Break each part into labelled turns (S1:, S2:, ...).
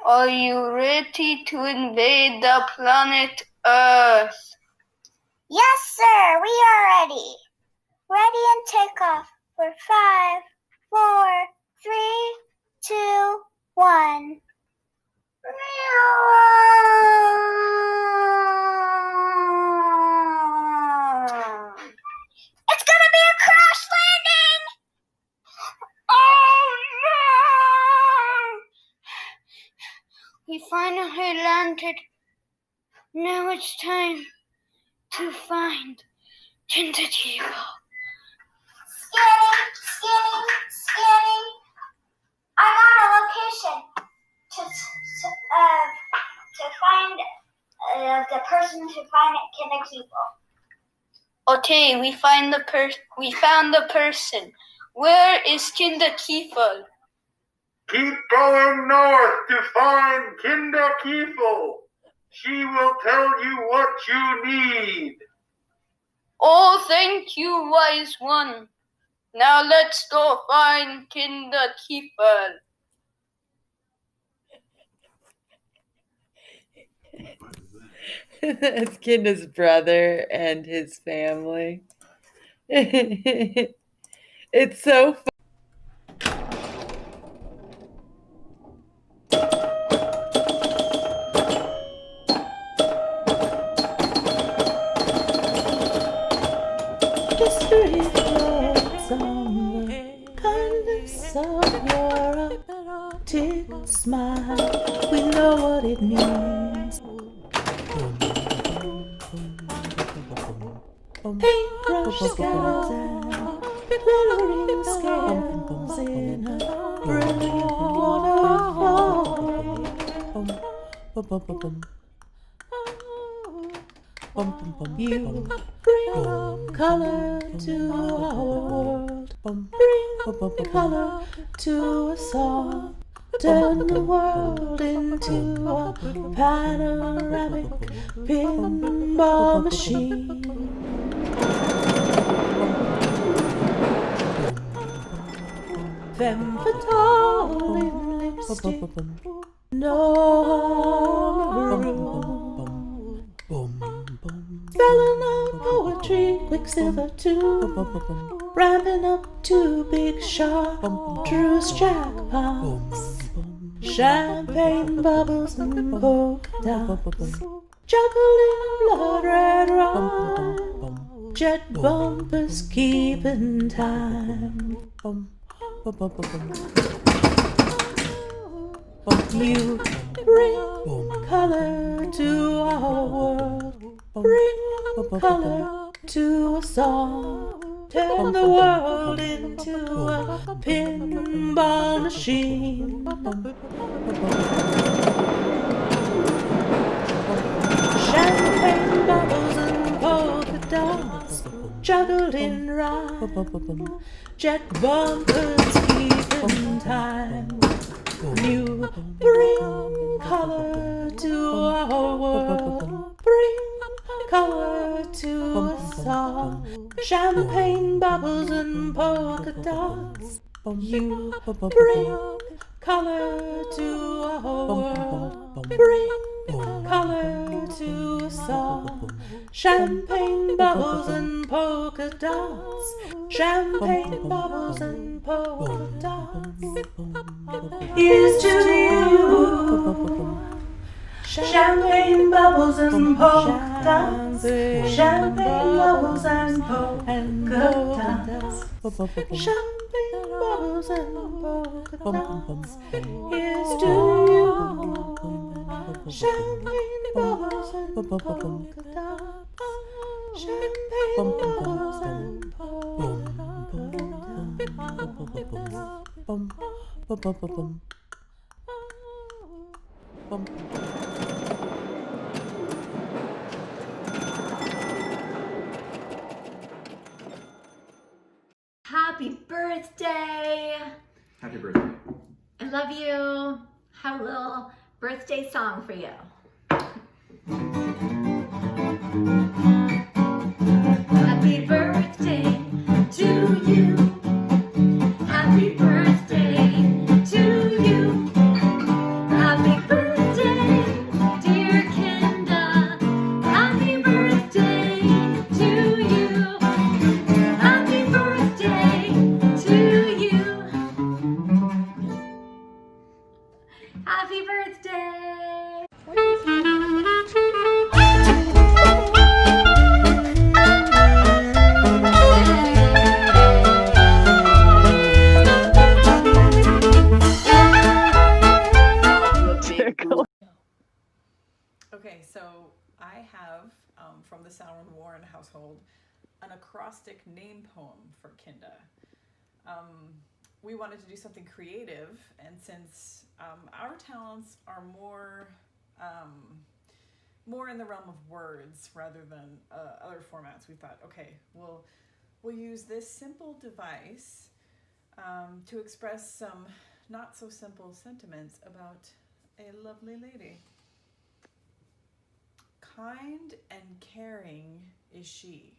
S1: Are you ready to invade the planet Earth?
S2: Yes, sir, we are ready. Ready and take off for 5, 4, 3, 2, 1. It's gonna be a crash landing!
S1: Oh no! We finally landed. Now it's time to find Tentativa.
S2: Scanning. I got a location to find the person to find Tentativa.
S1: Okay, we found the person. Where is Tentativa?
S3: Keep going north to find Kinda Kifel. She will tell you what you need.
S1: Oh, thank you, wise one. Now let's go find Tentativa.
S4: That's Kinda's brother and his family. It's so fun. History floats on the kindness of your optic smile. We know what it means. Paintbrush skies and glittering scales in a brilliant waterfall. You bring color to our world. Bring color to us all. Turn the world into a panoramic pinball machine. Femme fatale in lipstick, no armor. Spelling out poetry, Quicksilver too. Ramping up two big chartreuse jackpots. Champagne bubbles and polka dots. Juggling blood red wine. Jet bumpers keeping time. You bring color to our world. Bring color to us all. Turn the world into a pinball machine. Champagne bubbles and polka dots juggled in rhyme. Jet bumpers keeping time. You bring color to our world. Bring color to us all. Champagne bubbles and polka dots. You bring color to our world. Bring color to us all. Champagne bubbles and polka dots. Champagne bubbles and polka dots. Here's to you. Champagne bubbles and polka dots. Champagne bubbles and polka dots. Champagne bubbles and polka dots. Here's to you. Champagne bubbles and polka dots. Champagne bubbles and polka dots.
S5: Happy birthday!
S6: Happy birthday.
S5: I love you. Have a little birthday song for you. Happy birthday to you. Happy birthday to you. Happy birthday. Happy birthday!
S6: Okay, so I have, from the Sauron Warren household, an acrostic name poem for Kinda. We wanted to do something creative, and since our talents are more in the realm of words rather than other formats, we thought, okay, we'll use this simple device to express some not so simple sentiments about a lovely lady. Kind and caring is she.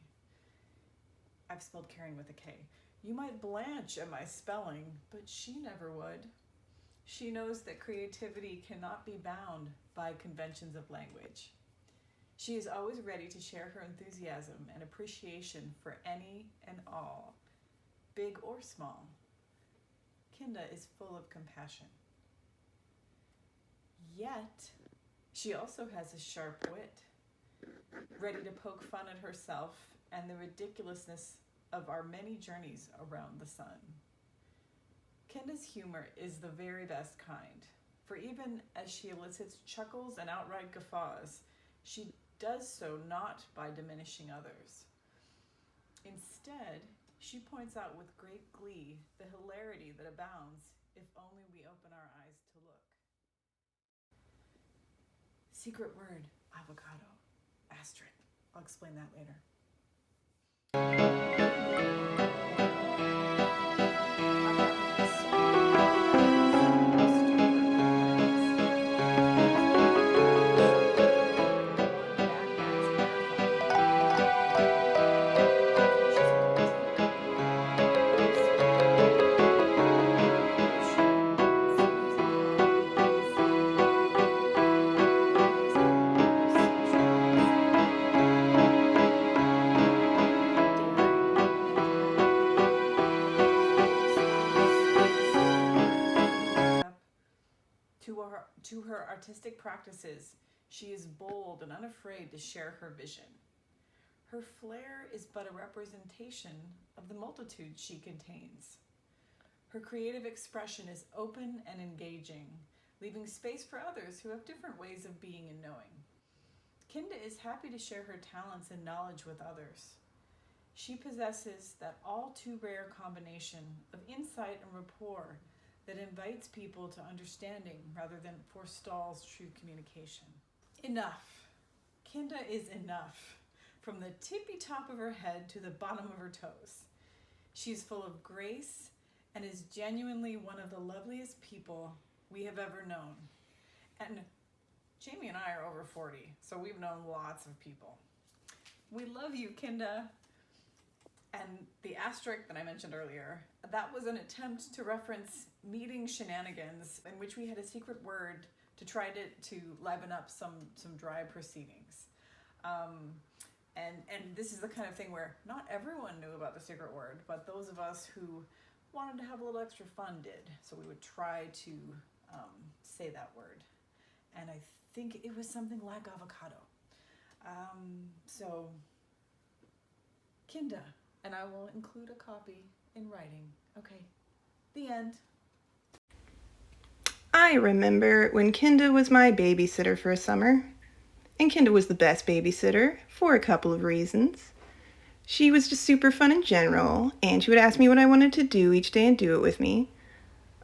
S6: I've spelled caring with a K. You might blanch at my spelling, but she never would. She knows that creativity cannot be bound by conventions of language. She is always ready to share her enthusiasm and appreciation for any and all, big or small. Kinda is full of compassion. Yet, she also has a sharp wit, ready to poke fun at herself and the ridiculousness of our many journeys around the sun. Kinda's humor is the very best kind, for even as she elicits chuckles and outright guffaws, she does so not by diminishing others. Instead, she points out with great glee the hilarity that abounds if only we open our eyes to look. Secret word, avocado, asterisk. I'll explain that later. To her artistic practices, she is bold and unafraid to share her vision. Her flair is but a representation of the multitude she contains. Her creative expression is open and engaging, leaving space for others who have different ways of being and knowing. Kinda is happy to share her talents and knowledge with others. She possesses that all too rare combination of insight and rapport that invites people to understanding rather than forestalls true communication. Enough. Kinda is enough, from the tippy top of her head to the bottom of her toes. She's full of grace and is genuinely one of the loveliest people we have ever known. And Jamie and I are over 40, so we've known lots of people. We love you, Kinda. And the asterisk that I mentioned earlier, that was an attempt to reference meeting shenanigans in which we had a secret word to try to liven up some dry proceedings. And this is the kind of thing where not everyone knew about the secret word, but those of us who wanted to have a little extra fun did. So we would try to say that word. And I think it was something like avocado. So, Kinda. And I will include a copy in writing. Okay, the end.
S7: I remember when Kinda was my babysitter for a summer. And Kinda was the best babysitter for a couple of reasons. She was just super fun in general, and she would ask me what I wanted to do each day and do it with me.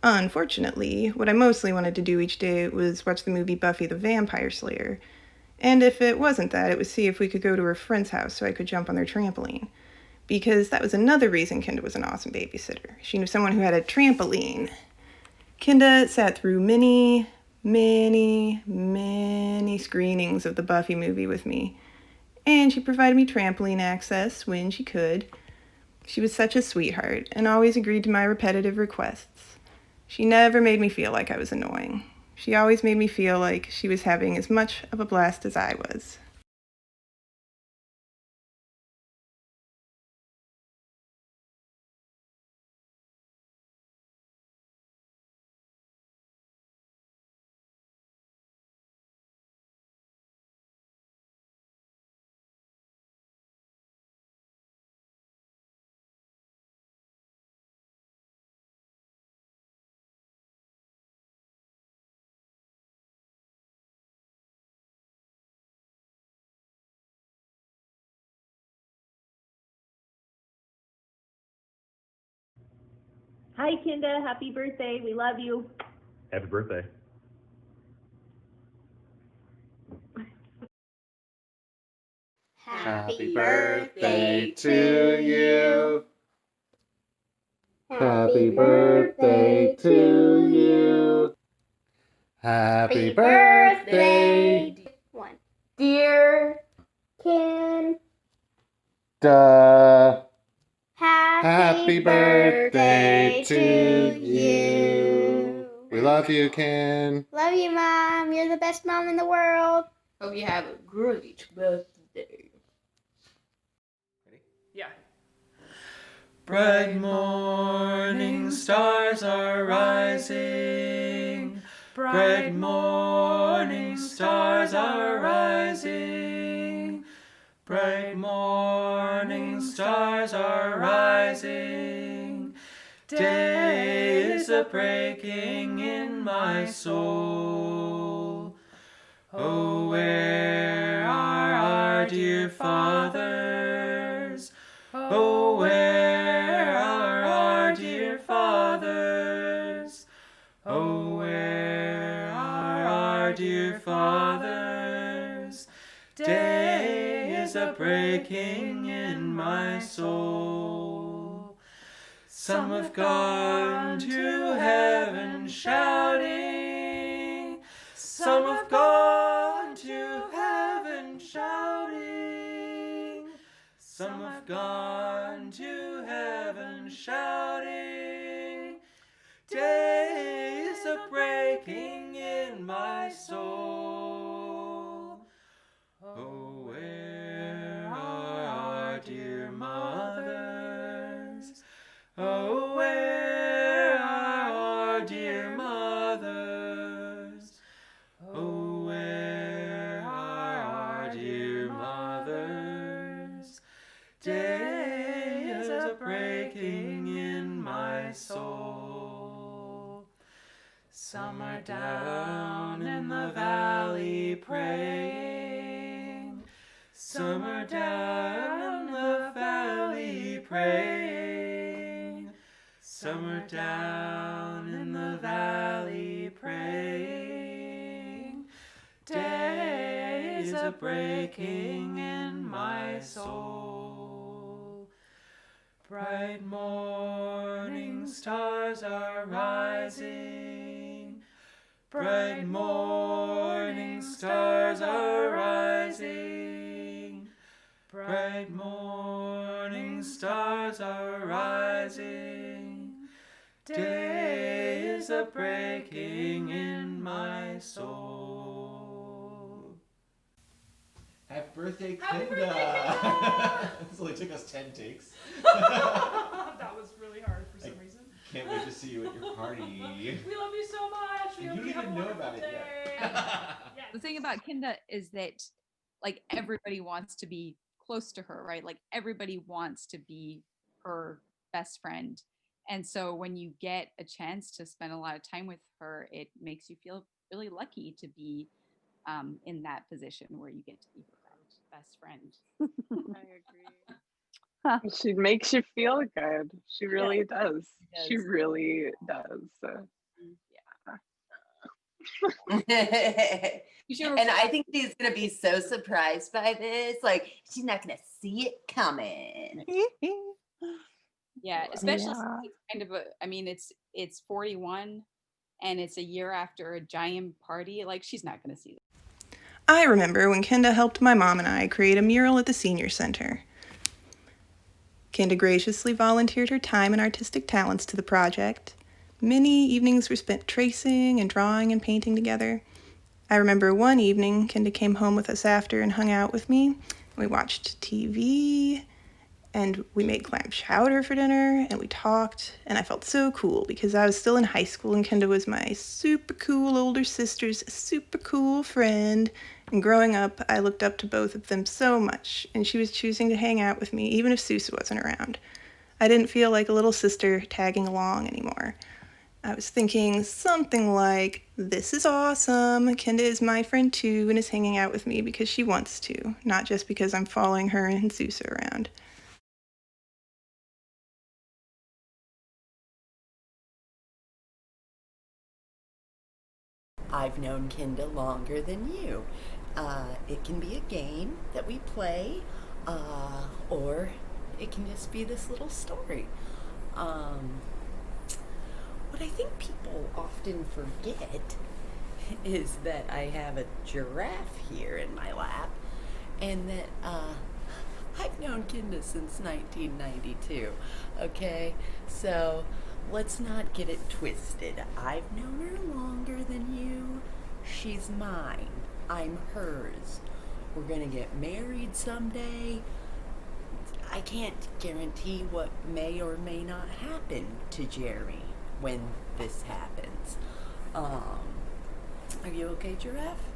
S7: Unfortunately, what I mostly wanted to do each day was watch the movie Buffy the Vampire Slayer. And if it wasn't that, it was see if we could go to her friend's house so I could jump on their trampoline. Because that was another reason Kinda was an awesome babysitter. She knew someone who had a trampoline. Kinda sat through many screenings of the Buffy movie with me, and she provided me trampoline access when she could. She was such a sweetheart and always agreed to my repetitive requests. She never made me feel like I was annoying. She always made me feel like she was having as much of a blast as I was.
S8: Hi, Kinda. Happy birthday. We love you.
S9: Happy birthday.
S2: Happy birthday to you. Happy birthday to you.
S10: Happy birthday,
S2: One.
S10: dear
S2: Ken.
S10: Duh.
S2: Happy birthday to you.
S10: We love you, Ken.
S2: Love you, Mom. You're the best mom in the world.
S4: Hope you have a great birthday.
S6: Yeah.
S11: Bright morning stars are rising. Bright morning stars are rising. Bright morning stars are rising. Day is a breaking in my soul. Oh, where are our dear fathers? Oh, where are our dear fathers? Oh, where are our dear fathers? Day is a breaking in my soul. Some have gone to heaven shouting. Some have gone to heaven shouting. Some have gone to heaven shouting. Day is a breaking in my soul. Oh, where are our dear mothers? Oh, where are our dear mothers? Oh, where are our dear mothers? Day is a breaking in my soul. Some are down in the valley praying. Some are down in the valley praying. Some are down in the valley praying. Day is a breaking in my soul. Bright morning stars are rising. Bright morning stars are rising. Bright morning stars are rising. Day is a breaking in my soul.
S9: Happy birthday,
S6: Happy
S9: Kinda.
S6: birthday, Kinda.
S9: This only took us 10 takes.
S6: That was really hard for some reason.
S9: Can't wait to see you at your party.
S6: We love you so much. We
S9: And
S6: hope
S9: you don't
S6: have a
S9: even know
S6: wonderful
S9: about it
S6: day.
S9: yet.
S12: The thing about Kinda is that like everybody wants to be close to her, right? Like everybody wants to be her best friend. And so when you get a chance to spend a lot of time with her, it makes you feel really lucky to be in that position where you get to be her best friend.
S13: I agree. She makes you feel good. She really does. She
S12: does.
S13: really does.
S14: And I think she's gonna be so surprised by this. Like she's not gonna see it coming.
S12: Yeah, especially since it's kind of it's 41 and it's a year after a giant party. Like she's not going to see that.
S7: I remember when Kinda helped my mom and I create a mural at the senior center. Kinda graciously volunteered her time and artistic talents to the project. Many evenings were spent tracing and drawing and painting together. I remember one evening, Kinda came home with us after and hung out with me. We watched TV, and we made clam chowder for dinner, and we talked, and I felt so cool because I was still in high school and Kinda was my super cool older sister's super cool friend. And growing up, I looked up to both of them so much, and she was choosing to hang out with me even if Susa wasn't around. I didn't feel like a little sister tagging along anymore. I was thinking something like, this is awesome, Kinda is my friend too and is hanging out with me because she wants to, not just because I'm following her and Susa around.
S15: I've known Kinda longer than you. It can be a game that we play, or it can just be this little story. What I think people often forget is that I have a giraffe here in my lap, and that I've known Kinda since 1992, okay? So let's not get it twisted. I've known her longer than you. She's mine. I'm hers. We're gonna get married someday. I can't guarantee what may or may not happen to Jeremy when this happens. Are you okay, Giraffe?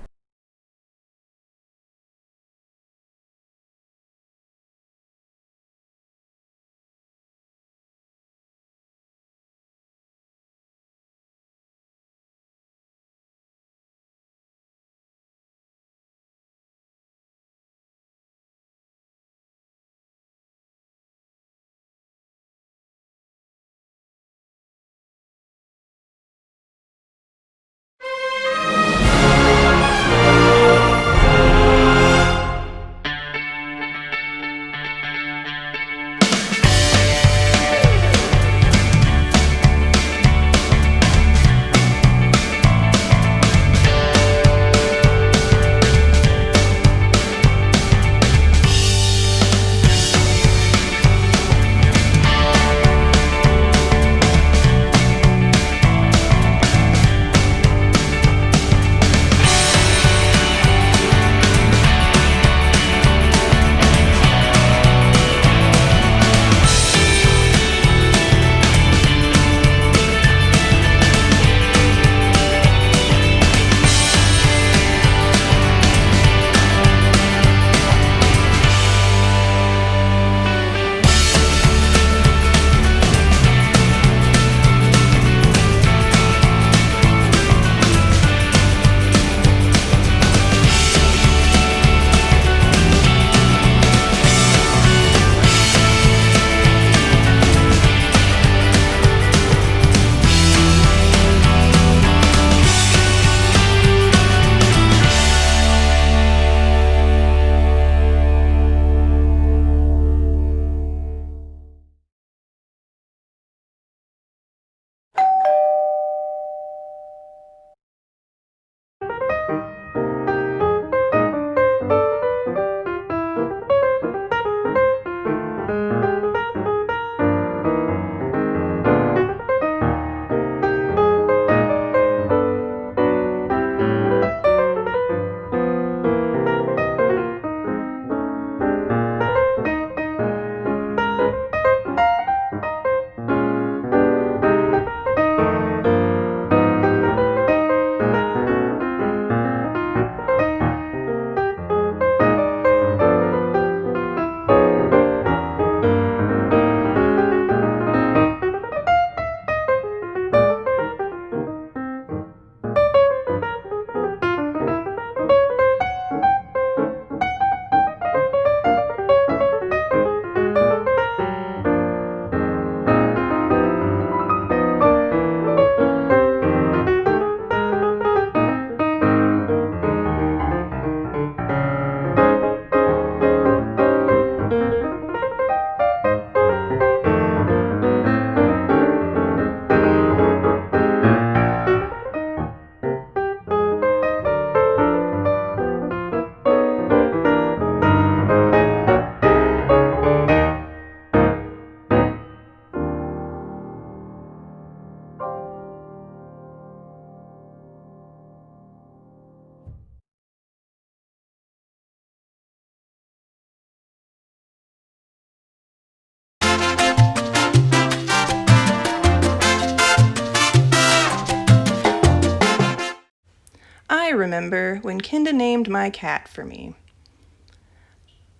S7: I remember when Kinda named my cat for me.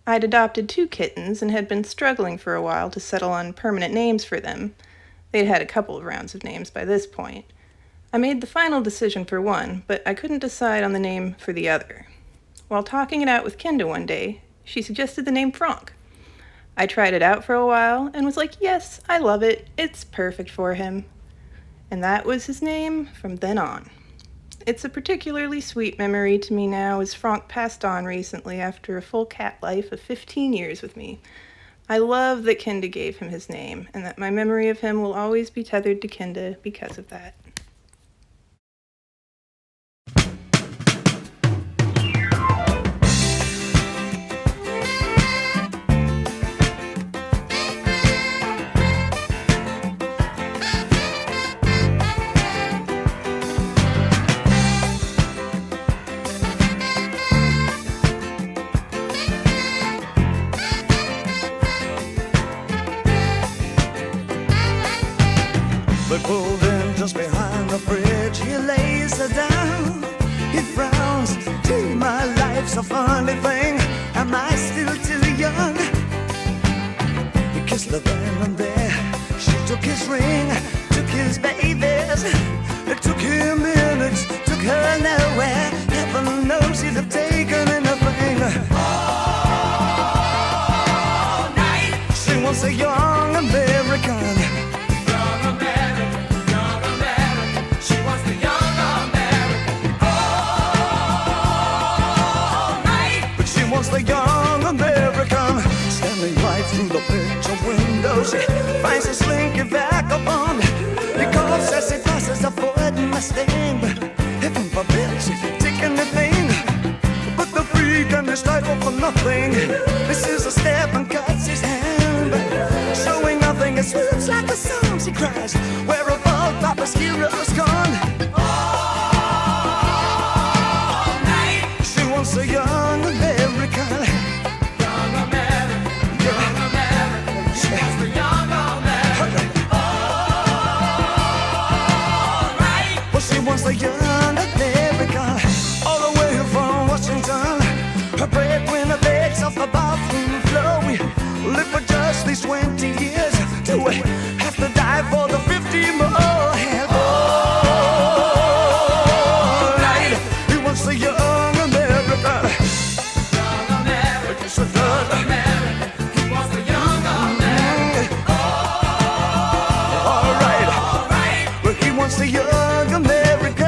S7: I'd adopted 2 kittens and had been struggling for a while to settle on permanent names for them. They'd had a couple of rounds of names by this point. I made the final decision for one, but I couldn't decide on the name for the other. While talking it out with Kinda one day, she suggested the name Franck. I tried it out for a while and was like, yes, I love it. It's perfect for him. And that was his name from then on. It's a particularly sweet memory to me now as Franck passed on recently after a full cat life of 15 years with me. I love that Kinda gave him his name, and that my memory of him will always be tethered to Kinda because of that.
S11: But pulled in just behind the bridge, he lays her down. He frowns, gee, my life's a funny thing. Am I still too young? He kissed her then and there. She took his ring, took his babies. It took him minutes, took her nowhere. Heaven knows he'd have taken anything. All night. She wants a young American. Wants the young American. Standing right through the picture window, she finds a slinky vagabond. He coughs as he passes a Ford Mustang, but heaven forbid she'd take anything but the freak and his title for nothing. This is a step and cuts his hand, showing nothing. It swoops like a song. She cries, where have all Papa's heroes gone? All night. She wants a young American. Young American, young American. She wants the young American. All right. Well, she wants the young American. All the way from Washington, her breadwinner begs off the bathroom floor. We live for just these 20 years. Do we have to die for the 50 more? Hell, all right. He wants the young American. The young American.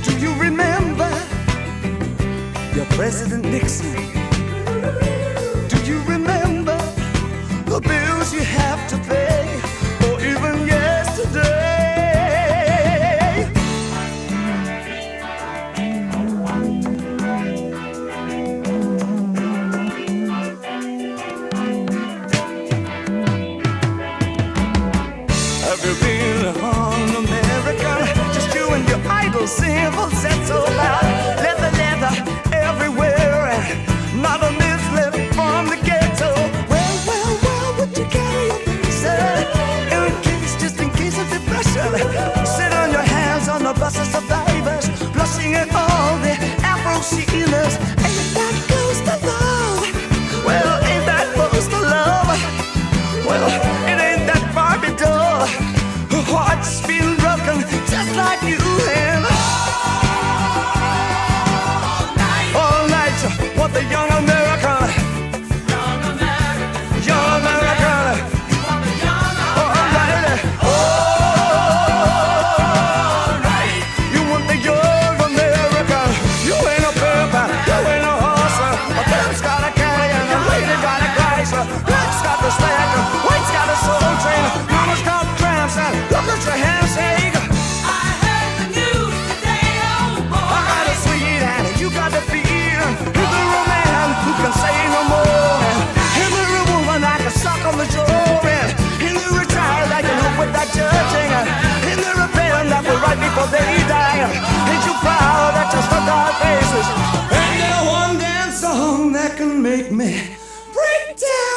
S11: Do you remember your President Nixon? Do you remember the bills you have to pay, or even yesterday? Simple set so loud, leather everywhere, and not a miss left from the ghetto. Well, would you carry your visa just in case of depression? Sit on your hands on the bus of survivors, blushing at all the Afro-Sealers. Ain't that close to love? Well, ain't that close to love? Well, it ain't that Barbie doll. Her heart's been broken just like you have. What the young American, young American, young American. You want the young American. All right. You want the young American. You ain't a pimp, you ain't a horse. A pimp's got a Cadillac, a lady got a Chrysler. Black's got the slack, white's got a soul train. Mama's got cramps, and look at your handshake. I heard the news today, oh boy. I got a sweet hand, and you got the feet. Who can say no more? And every woman I can suck on the jaw. And the retired I can help with that judging. And the rebellion that will right before they die. Ain't you proud that you stuck our faces? Ain't there one dance song that can make me break down?